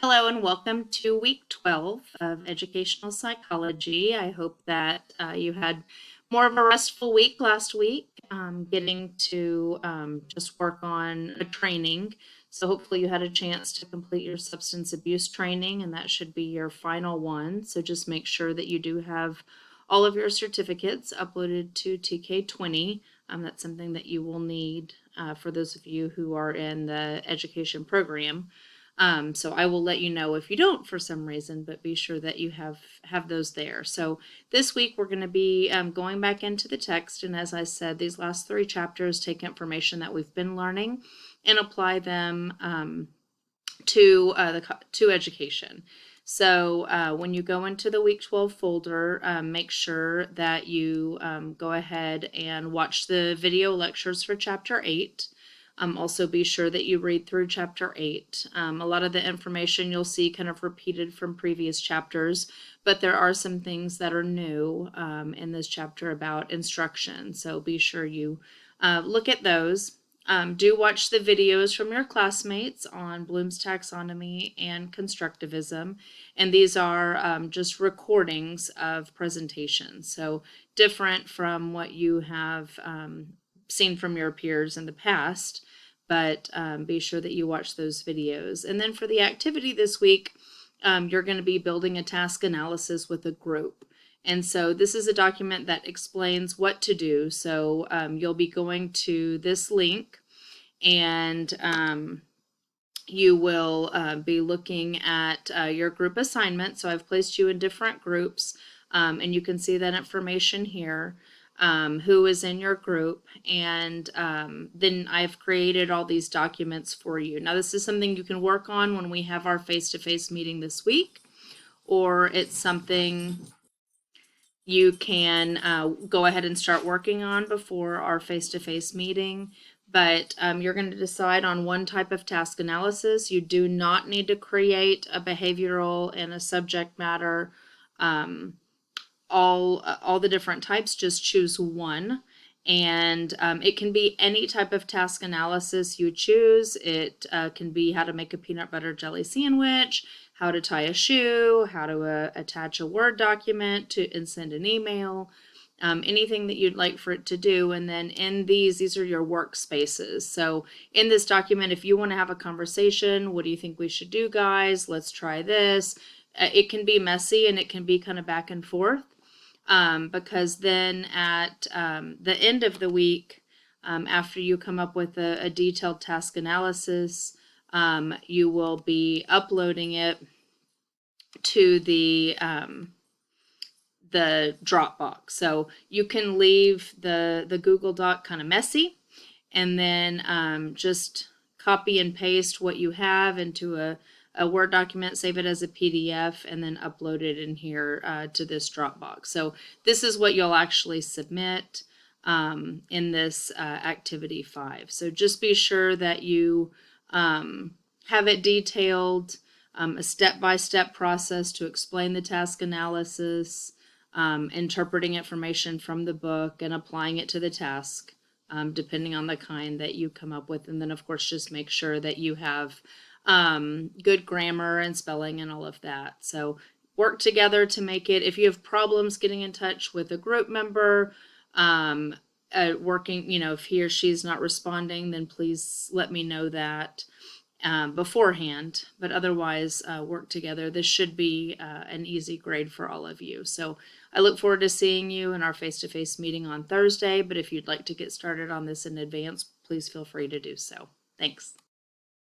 Hello and welcome to week 12 of educational psychology. I hope that you had more of a restful week last week, getting to just work on a training. So hopefully you had a chance to complete your substance abuse training, and that should be your final one. So just make sure that you do have all of your certificates uploaded to TK20. That's something that you will need for those of you who are in the education program. So I will let you know if you don't for some reason, but be sure that you have those there. So this week we're going to be going back into the text, and as I said, these last 3 chapters take information that we've been learning and apply them to education. So when you go into the week 12 folder, make sure that you go ahead and watch the video lectures for chapter 8. Also be sure that you read through chapter 8. A lot of the information you'll see kind of repeated from previous chapters, but there are some things that are new in this chapter about instruction. So be sure you look at those. Do watch the videos from your classmates on Bloom's taxonomy and constructivism. And these are just recordings of presentations. So different from what you have seen from your peers in the past, but be sure that you watch those videos. And then for the activity this week, you're going to be building a task analysis with a group. And so this is a document that explains what to do. So you'll be going to this link, and you will be looking at your group assignment. So I've placed you in different groups, and you can see that information here. Who is in your group, and then I've created all these documents for you. Now this is something you can work on when we have our face-to-face meeting this week, or it's something you can go ahead and start working on before our face-to-face meeting. But you're going to decide on one type of task analysis. You do not need to create a behavioral and a subject matter all the different types. Just choose one, and it can be any type of task analysis you choose. It can be how to make a peanut butter jelly sandwich, how to tie a shoe, how to attach a Word document and send an email, anything that you'd like for it to do. And then in these are your workspaces. So in this document, if you want to have a conversation, what do you think we should do, guys? Let's try this. It can be messy and it can be kind of back and forth. Because then at the end of the week, after you come up with a detailed task analysis, you will be uploading it to the Dropbox. So you can leave the Google Doc kind of messy, and then just copy and paste what you have into a Word document, save it as a PDF, and then upload it in here to this Dropbox. So this is what you'll actually submit in this activity 5. So just be sure that you have it detailed, a step-by-step process to explain the task analysis, interpreting information from the book and applying it to the task, depending on the kind that you come up with. And then of course, just make sure that you have good grammar and spelling and all of that. So work together to make it. If you have problems getting in touch with a group member, working, if he or she's not responding, then please let me know that beforehand. But otherwise, work together. This should be an easy grade for all of you. So I look forward to seeing you in our face-to-face meeting on Thursday. But if you'd like to get started on this in advance, please feel free to do so. Thanks.